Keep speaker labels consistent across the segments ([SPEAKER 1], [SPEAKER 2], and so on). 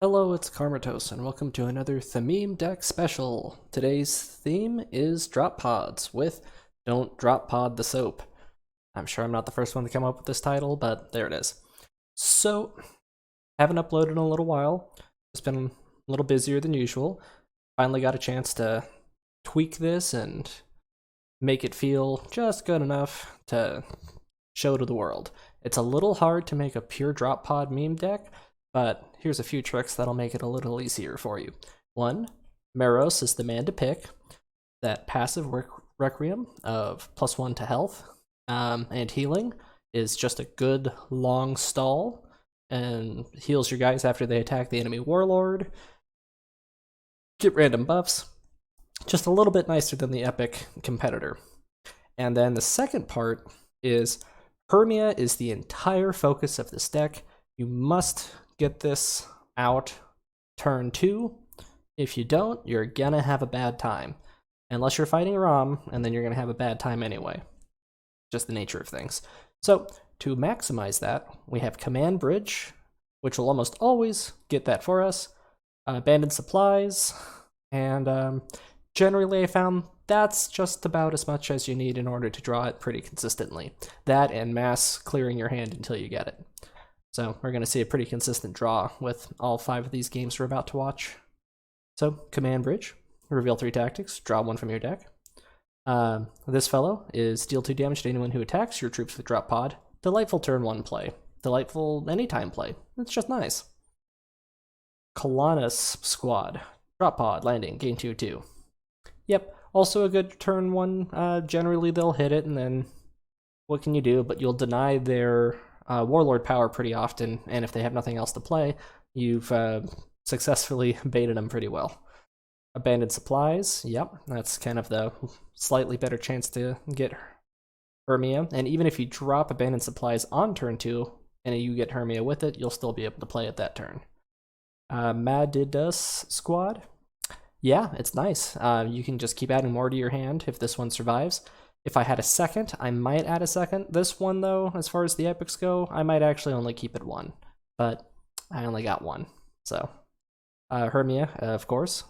[SPEAKER 1] Hello, it's Karmatos, and welcome to another Theme Deck special. Today's theme is Drop Pods with Don't Drop Pod the Soap. I'm sure I'm not the first one to come up with this title, but there it is. So, haven't uploaded in a little while. It's been a little busier than usual. Finally got a chance to tweak this and make it feel just good enough to show to the world. It's a little hard to make a pure drop pod meme deck, but here's a few tricks that'll make it a little easier for you. One, Meros is the man to pick. That passive Requiem of +1 to health and healing is just a good long stall and heals your guys after they attack the enemy warlord. Get random buffs. Just a little bit nicer than the epic competitor. And then the second part is Hermia is the entire focus of this deck. You must get this out turn 2. If you don't, you're gonna have a bad time. Unless you're fighting Rom, and then you're gonna have a bad time anyway. Just the nature of things. So, to maximize that, we have Command Bridge, which will almost always get that for us. Abandoned Supplies, and generally I found that's just about as much as you need in order to draw it pretty consistently. That and mass clearing your hand until you get it. So we're going to see a pretty consistent draw with all 5 of these games we're about to watch. So, Command Bridge, reveal 3 tactics, draw 1 from your deck. This fellow is deal 2 damage to anyone who attacks your troops with drop pod. Delightful turn 1 play. Delightful anytime play. It's just nice. Kalanis Squad. Drop pod, landing, gain 2/2. Yep, also a good turn 1. Generally they'll hit it, and then what can you do? But you'll deny their warlord power pretty often, and if they have nothing else to play, you've successfully baited them pretty well. Abandoned Supplies, yep, that's kind of the slightly better chance to get Hermia, and even if you drop Abandoned Supplies on turn 2, and you get Hermia with it, you'll still be able to play it that turn. Madidus Squad, yeah, it's nice. You can just keep adding more to your hand if this one survives. If I had a second, I might add a second. This one, though, as far as the epics go, I might actually only keep it 1. But I only got 1. So, Hermia, of course.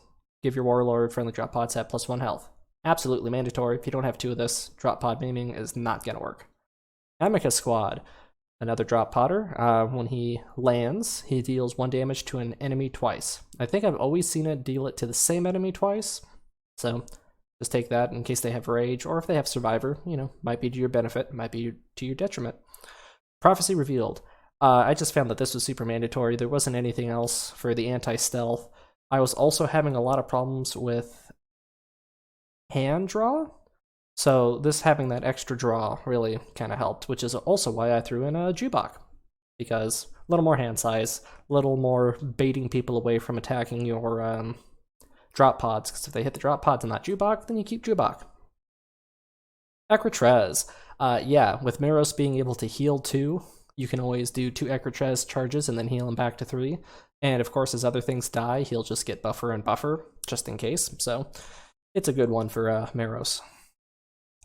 [SPEAKER 1] Give your warlord friendly drop pods at +1 health. Absolutely mandatory. If you don't have 2 of this, drop pod memeing is not going to work. Amicus Squad, another drop podder. When he lands, he deals 1 damage to an enemy twice. I think I've always seen it deal it to the same enemy twice. So, just take that in case they have Rage, or if they have Survivor, might be to your benefit, might be to your detriment. Prophecy Revealed. I just found that this was super mandatory. There wasn't anything else for the anti-stealth. I was also having a lot of problems with hand draw, so this having that extra draw really kind of helped, which is also why I threw in a Jubok, because a little more hand size, a little more baiting people away from attacking your drop pods, because if they hit the drop pods and not Jubok, then you keep Jubok. Ekratrez. Yeah, with Meros being able to heal 2, you can always do 2 Ekratrez charges and then heal him back to 3. And of course, as other things die, he'll just get buffer and buffer, just in case. So, it's a good one for Meros.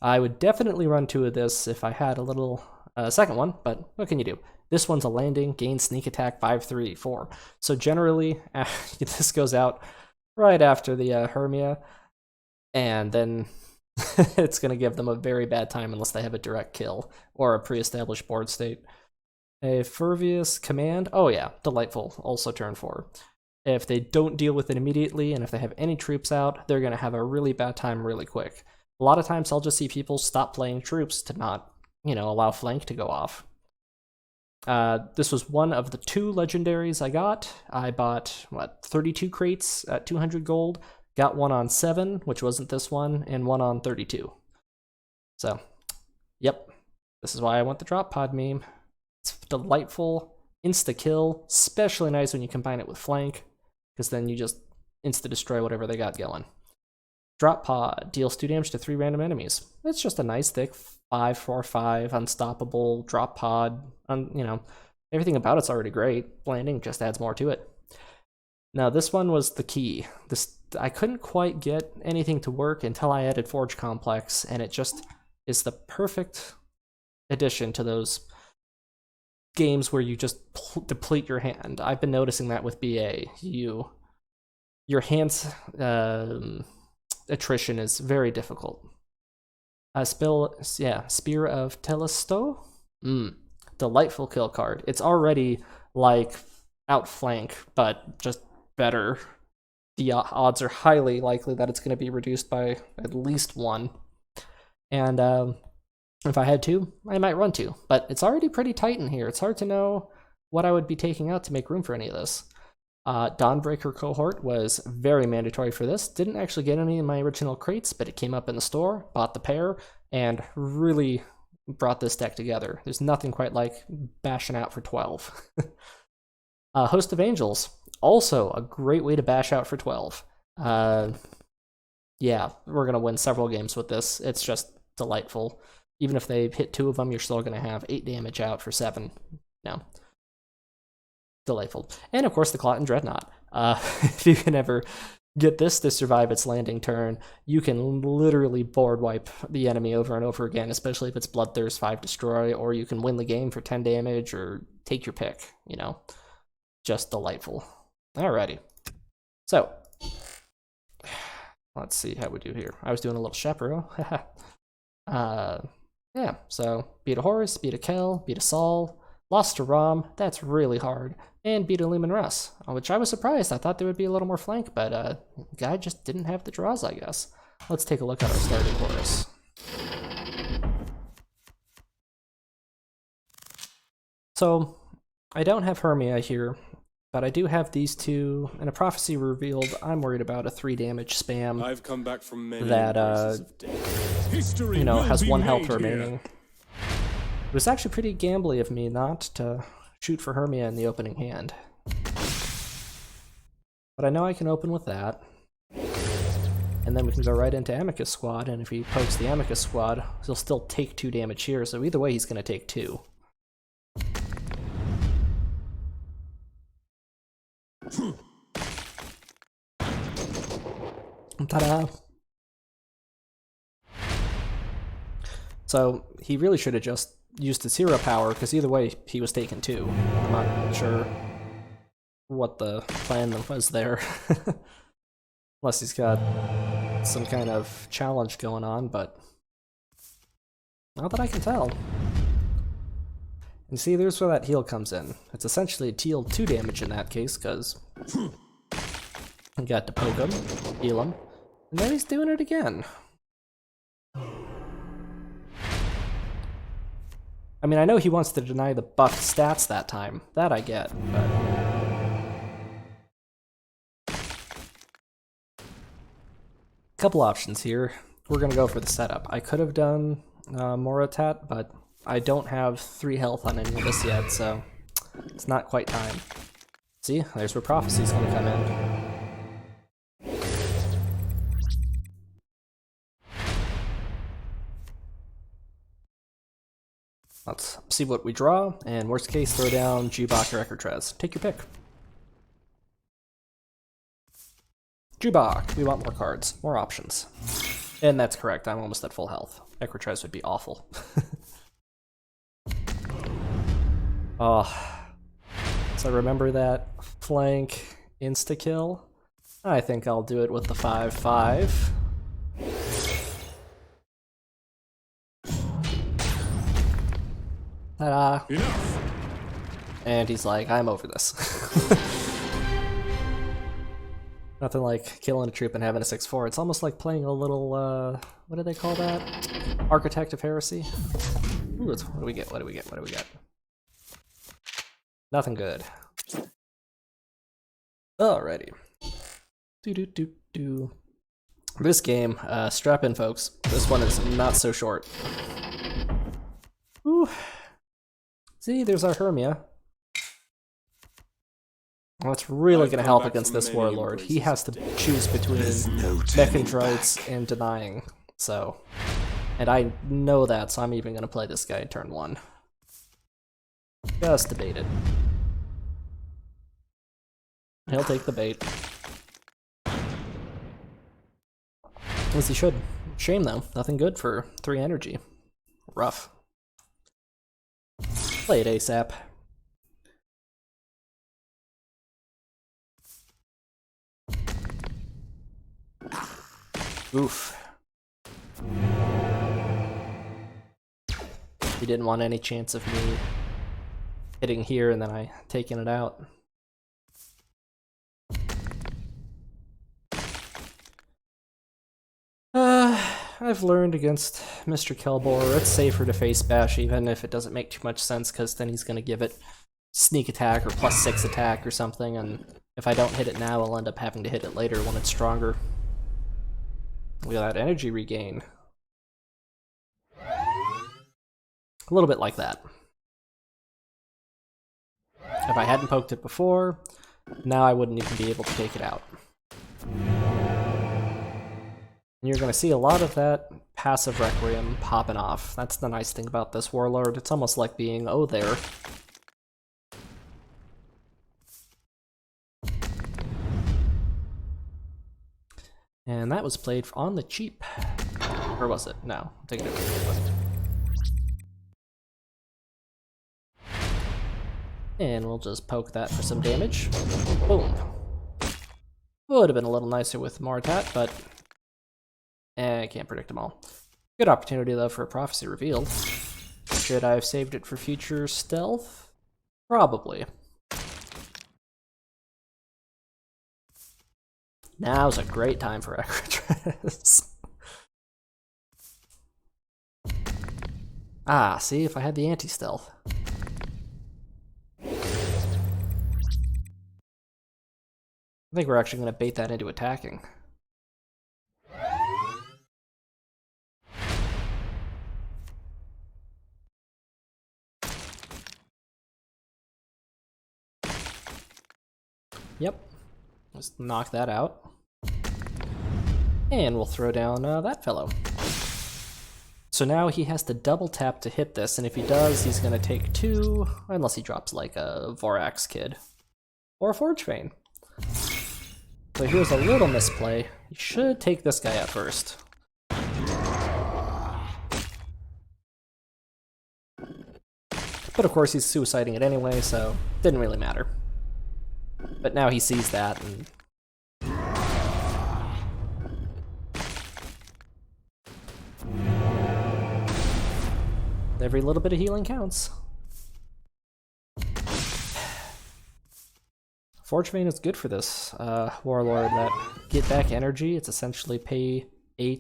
[SPEAKER 1] I would definitely run 2 of this if I had a little second one, but what can you do? This one's a landing, gain sneak attack 5/3/4. So generally, this goes out right after the Hermia, and then it's going to give them a very bad time unless they have a direct kill or a pre-established board state. A Furvious Command, oh yeah, delightful, also turn 4. If they don't deal with it immediately, and if they have any troops out, they're going to have a really bad time really quick. A lot of times I'll just see people stop playing troops to not, allow flank to go off. This was one of the 2 legendaries I got. I bought, 32 crates at 200 gold, got 1 on 7, which wasn't this one, and 1 on 32. So, yep, this is why I want the drop pod meme. It's delightful, insta-kill, especially nice when you combine it with flank, because then you just insta-destroy whatever they got going. Drop pod deals 2 damage to 3 random enemies. It's just a nice thick 5/4/5 unstoppable drop pod. Everything about it's already great. Landing just adds more to it. Now this one was the key. I couldn't quite get anything to work until I added Forge Complex, and it just is the perfect addition to those games where you just deplete your hand. I've been noticing that with BA. Your hand's attrition is very difficult. Spear of Telesto? Delightful kill card. It's already like outflank, but just better. The odds are highly likely that it's going to be reduced by at least 1. And if I had to, I might run 2. But it's already pretty tight in here. It's hard to know what I would be taking out to make room for any of this. Dawnbreaker Cohort was very mandatory for this. Didn't actually get any in my original crates, but it came up in the store, bought the pair, and really brought this deck together. There's nothing quite like bashing out for 12. Host of Angels, also a great way to bash out for 12. Yeah, we're going to win several games with this. It's just delightful. Even if they hit 2 of them, you're still going to have 8 damage out for 7. No. Delightful. And of course the Clot and Dreadnought. If you can ever get this to survive its landing turn, you can literally board wipe the enemy over and over again, especially if it's Bloodthirst 5 Destroy, or you can win the game for 10 damage, or take your pick, you know. Just delightful. Alrighty. So, let's see how we do here. I was doing a little chaperone. Yeah, so beat a Horus, beat a Kel, beat a Sol, lost to Rom, that's really hard, and beat a Lumen Russ, which I was surprised. I thought there would be a little more flank, but guy just didn't have the draws, I guess. Let's take a look at our starting Horus. So, I don't have Hermia here, but I do have these 2, and a Prophecy Revealed. I'm worried about a 3 damage spam.
[SPEAKER 2] I've come back from many
[SPEAKER 1] that, you know, has 1 health remaining. It was actually pretty gambly of me not to shoot for Hermia in the opening hand. But I know I can open with that. And then we can go right into Amicus Squad, and if he pokes the Amicus Squad, he'll still take 2 damage here, so either way he's going to take 2. Ta-da! So he really should have just used his hero power, because either way he was taking 2. I'm not sure what the plan was there. Unless he's got some kind of challenge going on, but not that I can tell. And see, there's where that heal comes in. It's essentially a deal 2 damage in that case, because I got to poke him, heal him, and then he's doing it again. I mean, I know he wants to deny the buff stats that time. That I get, but... Couple options here. We're gonna go for the setup. I could have done Moritat, but I don't have 3 health on any of this yet, so it's not quite time. See, there's where Prophecy's gonna come in. Let's see what we draw, and worst case, throw down Jubok or Ekertrez. Take your pick. Jubok, we want more cards, more options. And that's correct, I'm almost at full health. Ekertrez would be awful. Oh, so remember that flank insta-kill? I think I'll do it with the 5/5. Ta-da!
[SPEAKER 2] Enough.
[SPEAKER 1] And he's like, I'm over this. Nothing like killing a troop and having a 6/4. It's almost like playing a little, what do they call that? Architect of Heresy? Ooh, what do we get? What do we get? What do we get? Nothing good. Alrighty. Do. This game, strap in, folks. This one is not so short. Ooh. See, there's our Hermia. Well, it's really going to help against this warlord. He has to choose between Mechandrites and denying. So, and I know that, so I'm even going to play this guy turn 1. Just debate it. He'll take the bait. As he should. Shame though, nothing good for 3 energy. Rough. Play it ASAP. Oof. He didn't want any chance of me hitting here and then I taking it out. I've learned against Mr. Kelbor, it's safer to face bash even if it doesn't make too much sense, because then he's going to give it sneak attack or +6 attack or something, and if I don't hit it now, I'll end up having to hit it later when it's stronger. Look at that energy regain. A little bit like that. If I hadn't poked it before, now I wouldn't even be able to take it out. And you're going to see a lot of that passive Requiem popping off. That's the nice thing about this warlord. It's almost like being there. And that was played on the cheap. Or was it? No, I'm taking it wasn't. And we'll just poke that for some damage. Boom. Would have been a little nicer with more attack, but I can't predict them all. Good opportunity though for a prophecy revealed. Should I have saved it for future stealth? Probably. Now's a great time for Equitress. Ah, see, if I had the anti-stealth. I think we're actually going to bait that into attacking. Yep. Let's knock that out. And we'll throw down that fellow. So now he has to double tap to hit this, and if he does, he's going to take 2, unless he drops like a Vorax Kid. Or a Forge Vein. So here's a little misplay. You should take this guy out first. But of course he's suiciding it anyway, so didn't really matter. But now he sees that, and every little bit of healing counts. Forge Vein is good for this warlord. That get back energy, it's essentially pay 8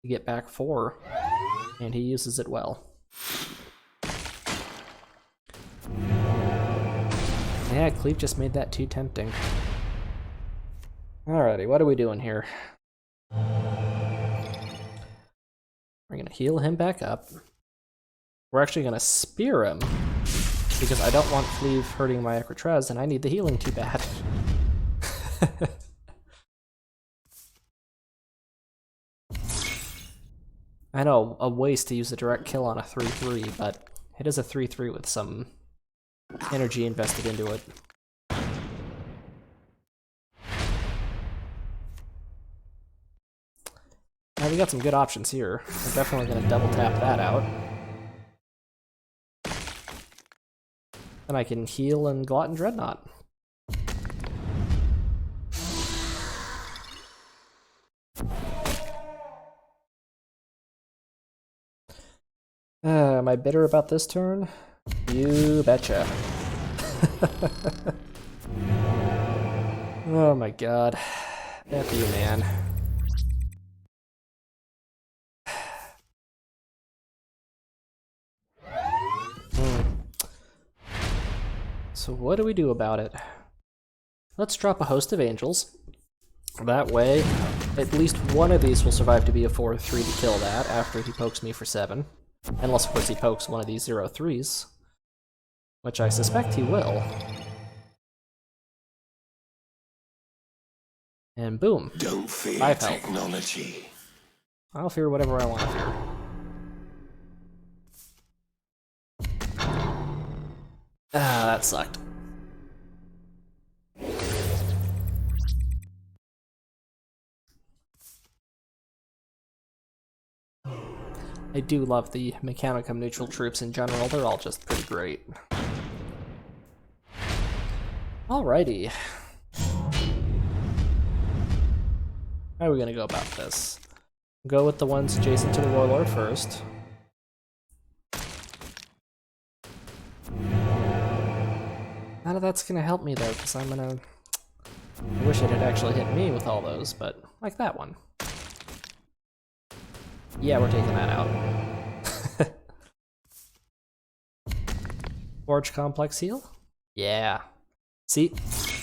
[SPEAKER 1] to get back 4, and he uses it well. Yeah, Cleave just made that too tempting. Alrighty, what are we doing here? We're gonna heal him back up. We're actually gonna spear him, because I don't want Cleave hurting my Equitrez, and I need the healing too bad. I know, a waste to use a direct kill on a 3-3, but it is a 3-3 with some energy invested into it. Now we got some good options here. We're definitely going to double tap that out. And I can heal and Glutton Dreadnought. Am I bitter about this turn? You betcha. Oh my god. F you, man. So what do we do about it? Let's drop a Host of Angels. That way, at least one of these will survive to be a 4-3 to kill that after he pokes me for 7. Unless, of course, he pokes one of these 0-3s. Which I suspect he will. And boom.
[SPEAKER 2] Don't fear
[SPEAKER 1] 5 health.
[SPEAKER 2] technology.
[SPEAKER 1] I'll fear whatever I want to fear. Ah, that sucked. I do love the Mechanicum neutral troops in general, they're all just pretty great. Alrighty. How are we gonna go about this? Go with the ones adjacent to the warlord first. None of that's gonna help me though, because I'm gonna... I wish it had actually hit me with all those, but like that one. Yeah, we're taking that out. Forge complex heal? Yeah. See,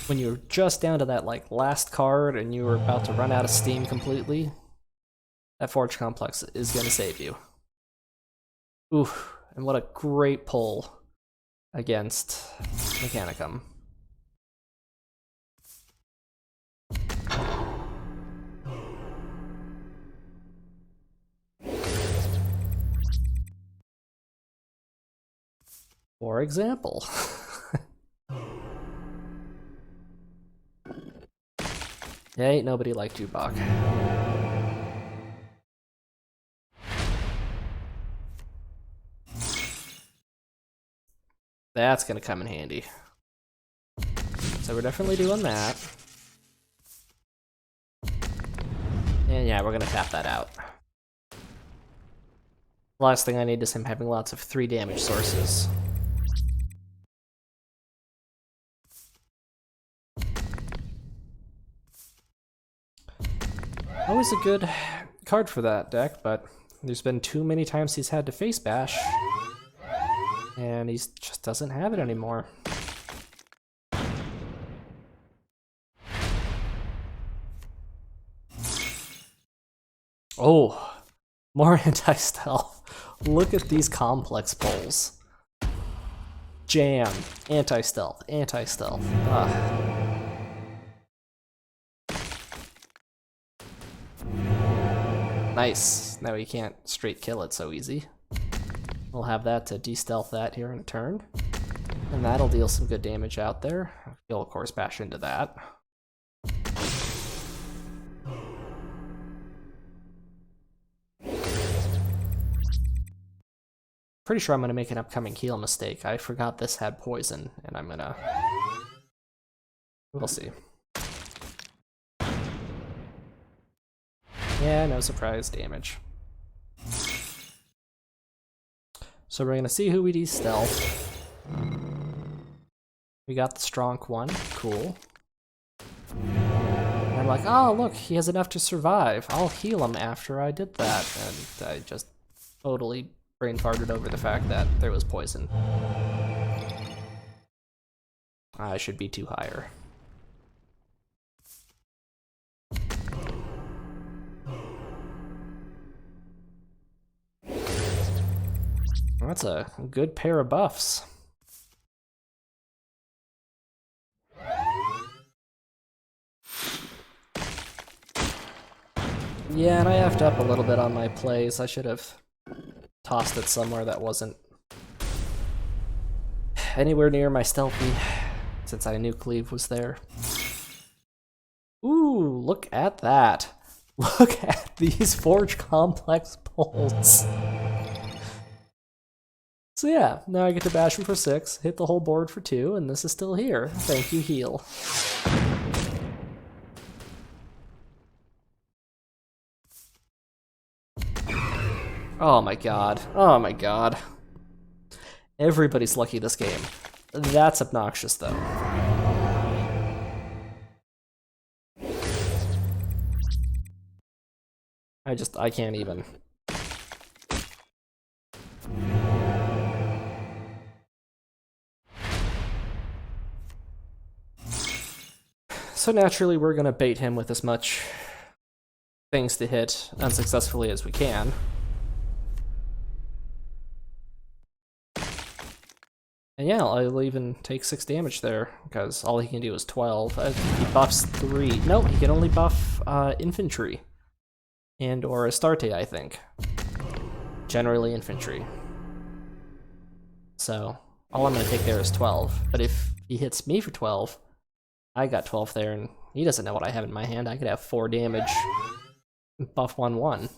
[SPEAKER 1] when you were just down to that like last card and you were about to run out of steam completely, that Forge complex is gonna save you. Oof, and what a great pull against Mechanicum. For example. Yeah, ain't nobody like Jubok. That's gonna come in handy. So we're definitely doing that. And yeah, we're gonna tap that out. Last thing I need is him having lots of 3 damage sources. Always a good card for that deck, but there's been too many times he's had to face bash, and he just doesn't have it anymore. Oh, more anti-stealth. Look at these complex pulls. Jam, anti-stealth, anti-stealth. Nice. Now he can't straight kill it so easy. We'll have that to de-stealth that here in a turn. And that'll deal some good damage out there. He'll of course bash into that. Pretty sure I'm gonna make an upcoming heal mistake. I forgot this had poison, and I'm gonna... We'll see. Yeah, no surprise damage. So we're gonna see who we de-stealth. We got the Stronk one, cool. And I'm like, oh look, he has enough to survive. I'll heal him after I did that. And I just totally brain farted over the fact that there was poison. I should be too higher. That's a good pair of buffs. Yeah, and I effed up a little bit on my plays. I should have tossed it somewhere that wasn't anywhere near my stealthy, since I knew Cleave was there. Ooh, look at that. Look at these Forge Complex pulls. So yeah, now I get to bash him for 6, hit the whole board for 2, and this is still here. Thank you, heal. Oh my god. Oh my god. Everybody's lucky this game. That's obnoxious, though. I can't even. So naturally, we're gonna bait him with as much things to hit unsuccessfully as we can. And yeah, I'll even take 6 damage there, because all he can do is 12. He buffs 3. No, he can only buff infantry. And or Astarte, I think. Generally infantry. So, all I'm going to take there is 12. But if he hits me for 12, I got 12 there, and he doesn't know what I have in my hand. I could have 4 damage, buff 1/1.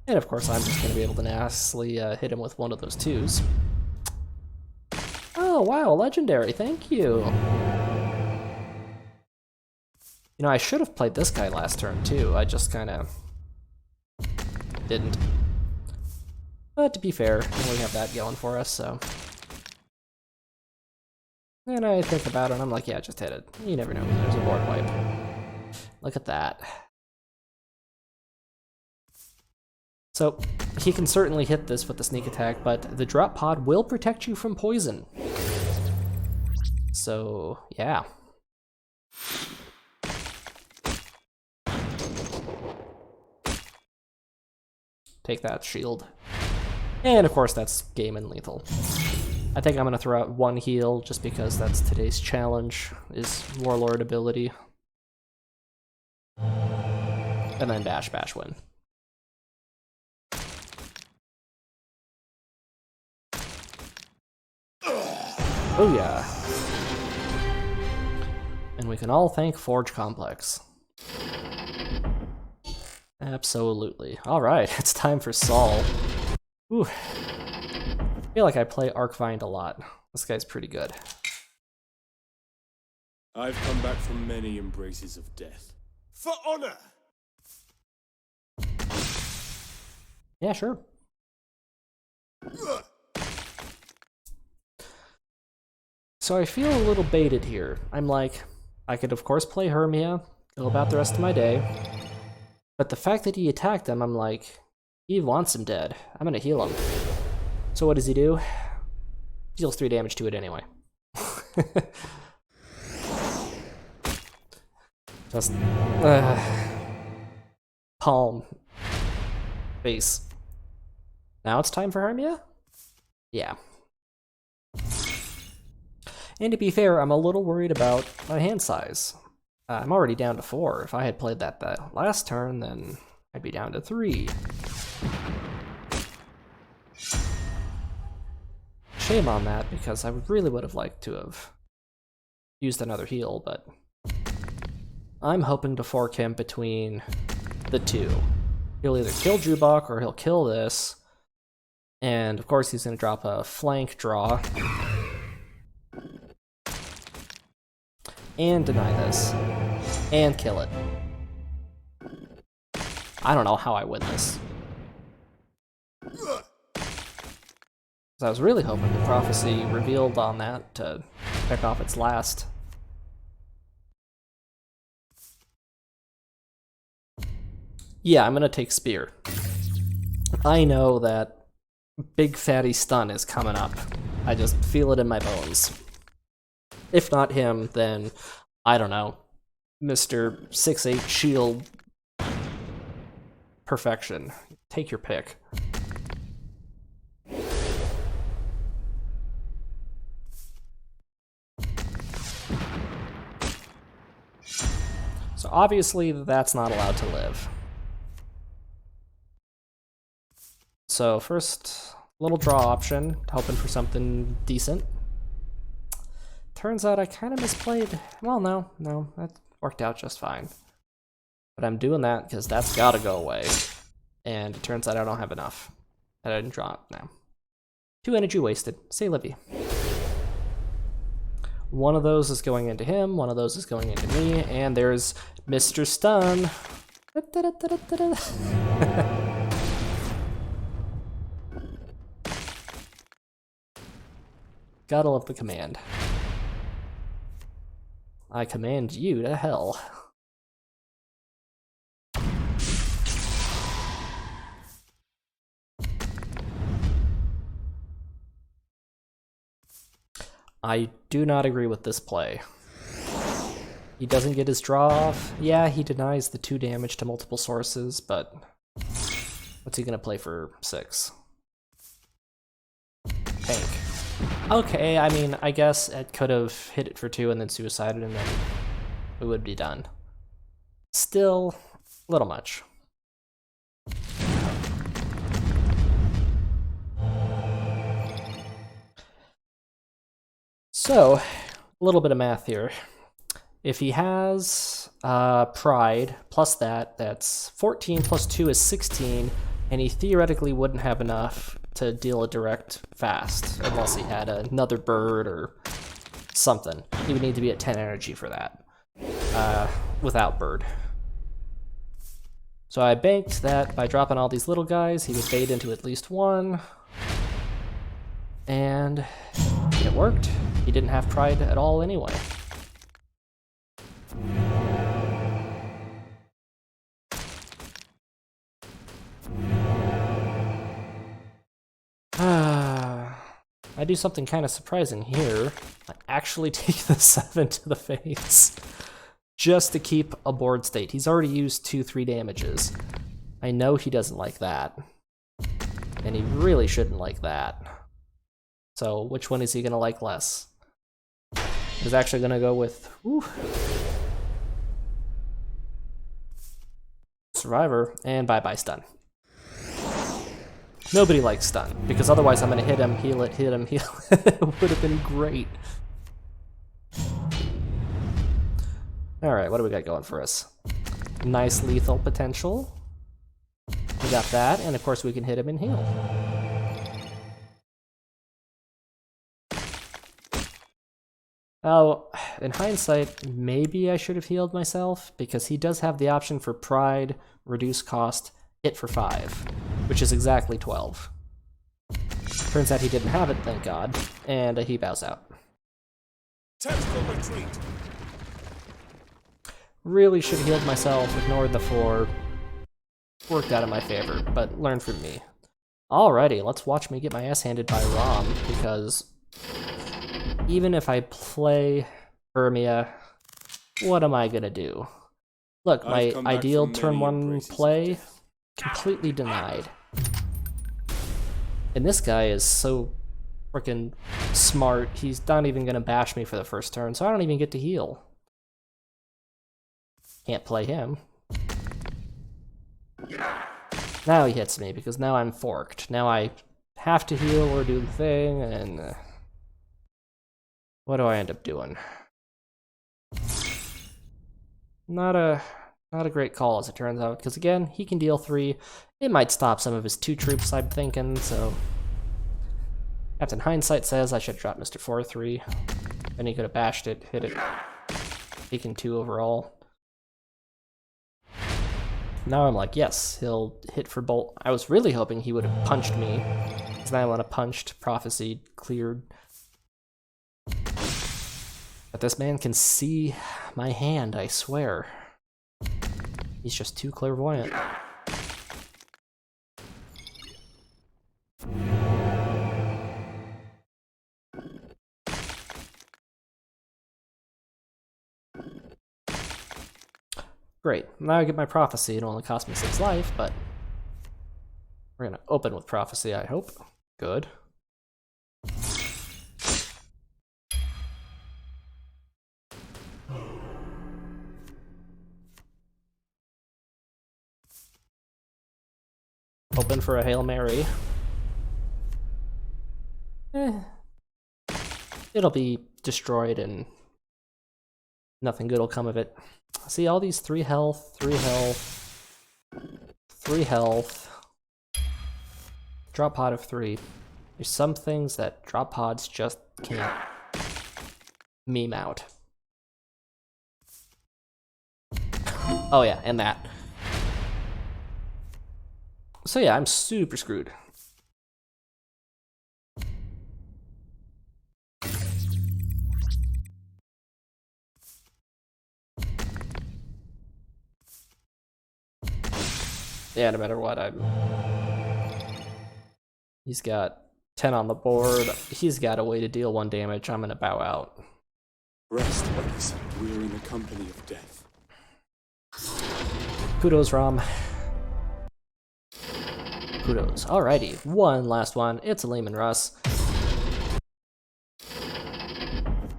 [SPEAKER 1] And of course, I'm just going to be able to nastily hit him with one of those 2s. Oh, wow, legendary, thank you. You know, I should have played this guy last turn, too. I just kind of didn't. But to be fair, we have that going for us, so. And I think about it, and I'm like, yeah, just hit it. You never know when there's a board wipe. Look at that. So, he can certainly hit this with the sneak attack, but the drop pod will protect you from poison. So, yeah. Take that shield. And of course that's game and lethal. I think I'm going to throw out 1 heal just because that's today's challenge, is warlord ability. And then dash bash win. Oh yeah. And we can all thank Forge Complex. Absolutely. Alright, it's time for Saul. Ooh. I feel like I play Arcvind a lot. This guy's pretty good.
[SPEAKER 2] I've come back from many embraces of death. For honor!
[SPEAKER 1] Yeah, sure. So I feel a little baited here. I'm like, I could of course play Hermia, go about the rest of my day. But the fact that he attacked him, I'm like, he wants him dead. I'm gonna heal him. So what does he do? Deals 3 damage to it anyway. Just palm. Face. Now it's time for Hermia? Yeah. And to be fair, I'm a little worried about my hand size. I'm already down to 4. If I had played that last turn, then I'd be down to 3. Shame on that, because I really would have liked to have used another heal, but I'm hoping to fork him between the 2. He'll either kill Jubok or he'll kill this, and of course he's going to drop a flank draw and deny this and kill it. I don't know how I win this. I was really hoping the prophecy revealed on that to pick off its last. Yeah, I'm gonna take Spear. I know that big fatty stun is coming up. I just feel it in my bones. If not him, then, I don't know, Mr. 6'8 shield perfection. Take your pick. So obviously that's not allowed to live. So first, little draw option, hoping for something decent. Turns out I kind of misplayed. Well, no, that worked out just fine. But I'm doing that because that's gotta go away. And it turns out I don't have enough. I didn't draw it now. 2 energy wasted. Say Livy. One of those is going into him, one of those is going into me, and there's Mr. Stun. Gotta love the command. I command you to hell. I do not agree with this play. He doesn't get his draw off. Yeah, he denies the 2 damage to multiple sources, but what's he gonna play for 6? Tank. Okay, I mean, I guess it could have hit it for 2 and then suicided and then we would be done. Still, a little much. So, a little bit of math here. If he has Pride plus that, that's 14 plus 2 is 16, and he theoretically wouldn't have enough to deal a direct fast unless he had another bird or something. He would need to be at 10 energy for that, without bird. So I banked that by dropping all these little guys, he would fade into at least one. And it worked. He didn't have pride at all anyway. I do something kind of surprising here. I actually take the 7 to the face. Just to keep a board state. He's already used 2-3 damages. I know he doesn't like that. And he really shouldn't like that. So which one is he gonna like less? He's actually gonna go with Survivor and bye-bye stun. Nobody likes stun, because otherwise I'm gonna hit him, heal it, hit him, heal it. It would have been great. Alright, what do we got going for us? Nice lethal potential. We got that, and of course we can hit him and heal. Oh, in hindsight, maybe I should have healed myself, because he does have the option for Pride, Reduce Cost, Hit for 5, which is exactly 12. Turns out he didn't have it, thank God, and he bows out.
[SPEAKER 2] Tactical retreat.
[SPEAKER 1] Really should have healed myself, ignored the 4. Worked out in my favor, but learn from me. Alrighty, let's watch me get my ass handed by Rom, because even if I play Hermia, what am I gonna do? Look, my ideal turn 1 play, completely denied. And this guy is so freaking smart, he's not even gonna bash me for the first turn, so I don't even get to heal. Can't play him. Now he hits me, because now I'm forked. Now I have to heal or do the thing, and what do I end up doing? Not a great call, as it turns out, because again, he can deal 3. It might stop some of his 2 troops, I'm thinking, so Captain Hindsight says I should drop Mr. 4-3. Then he could have bashed it, hit it, taken 2 overall. Now I'm like, yes, he'll hit for bolt. I was really hoping he would have punched me, because now I want to punched, Prophecy, cleared. But this man can see my hand, I swear. He's just too clairvoyant. Great, now I get my Prophecy. It only cost me 6 life, but we're gonna open with Prophecy, I hope. Good. Open for a Hail Mary. It'll be destroyed and nothing good will come of it. See, all these 3 health, 3 health, 3 health. Drop pod of 3. There's some things that drop pods just can't meme out. Oh yeah, and that. So yeah, I'm super screwed. Yeah, no matter what, he's got 10 on the board. He's got a way to deal 1 damage. I'm gonna bow out.
[SPEAKER 2] Rest, buddies. We're in the company of death.
[SPEAKER 1] Kudos, Rom. Kudos. Alrighty, one last one. It's a Lehman Russ.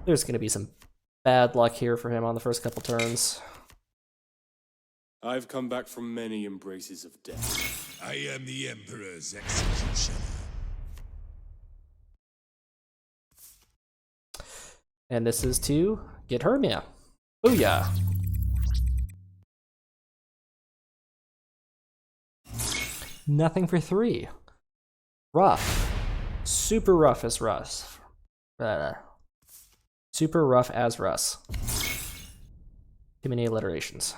[SPEAKER 1] There's gonna be some bad luck here for him on the first couple turns.
[SPEAKER 2] I've come back from many embraces of death.
[SPEAKER 3] I am the Emperor's executioner.
[SPEAKER 1] And this is to get Hermia. Booyah! Nothing for 3. Rough. Super rough as Russ. Super rough as Russ. Too many alliterations.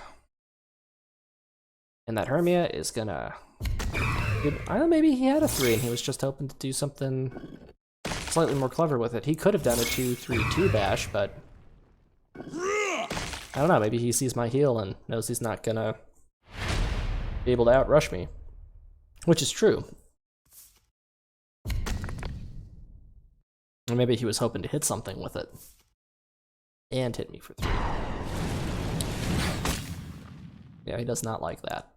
[SPEAKER 1] And that Hermia is gonna... Dude, I don't know, maybe he had a 3 and he was just hoping to do something slightly more clever with it. He could have done a 2-3-2 bash, but... I don't know, maybe he sees my heal and knows he's not gonna be able to outrush me. Which is true. Or maybe he was hoping to hit something with it. And hit me for 3. Yeah, he does not like that.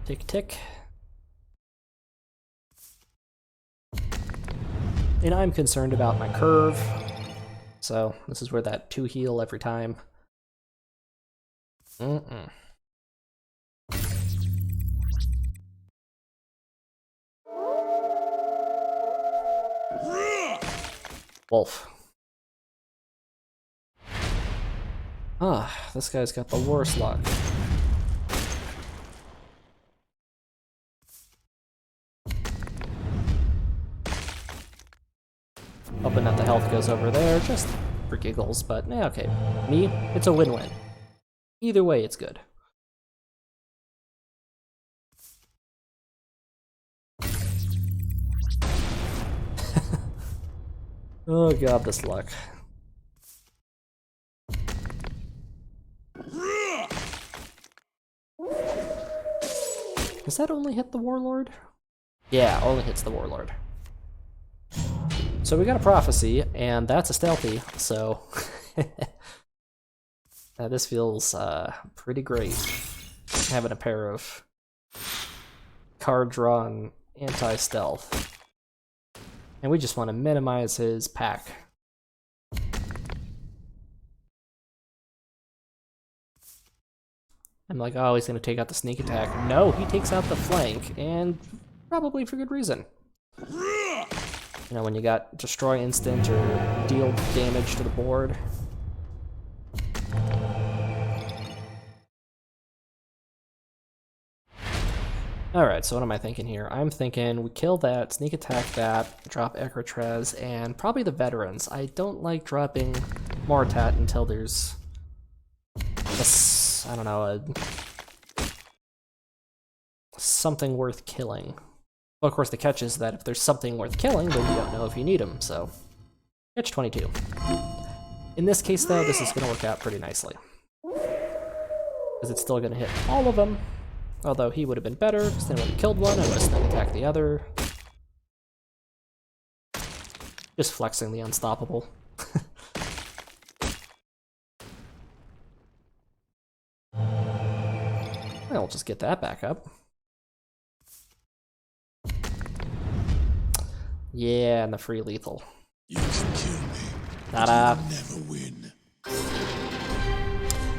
[SPEAKER 1] Tick, tick. And I'm concerned about my curve. So this is where that 2 heal every time. Wolf. Ah, this guy's got the worst luck. Hoping that the health goes over there, just for giggles, but okay. Me, it's a win-win. Either way, it's good. Oh god, this luck. Does that only hit the warlord? Yeah, only hits the warlord. So we got a prophecy, and that's a stealthy, so this feels pretty great. Having a pair of card-drawn anti-stealth. And we just want to minimize his pack. I'm like, oh, he's going to take out the sneak attack. No, he takes out the flank, and probably for good reason. You know, when you got destroy instant or deal damage to the board. Alright, so what am I thinking here? I'm thinking we kill that, sneak attack that, drop Ecrotrez, and probably the veterans. I don't like dropping Mortat until there's I don't know, something worth killing. Well, of course, the catch is that if there's something worth killing, then you don't know if you need them, so... Catch 22. In this case, though, this is going to work out pretty nicely. Because it's still going to hit all of them. Although he would have been better, because then I would have killed one, I would have sneak attacked the other. Just flexing the unstoppable. I'll just get that back up. Yeah, and the free lethal.
[SPEAKER 3] You can kill me, but
[SPEAKER 1] Ta-da.
[SPEAKER 3] you'll never win.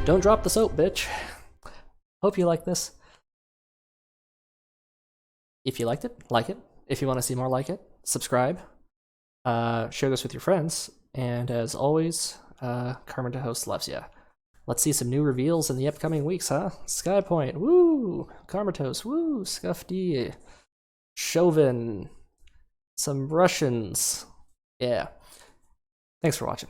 [SPEAKER 1] Don't drop the soap, bitch. Hope you like this. If you liked it, like it. If you want to see more like it, subscribe. Share this with your friends. And as always, Carmen to Host loves ya. Let's see some new reveals in the upcoming weeks, huh? Skypoint, woo! Karmatos, woo! Scuffy, Chauvin, some Russians. Yeah. Thanks for watching.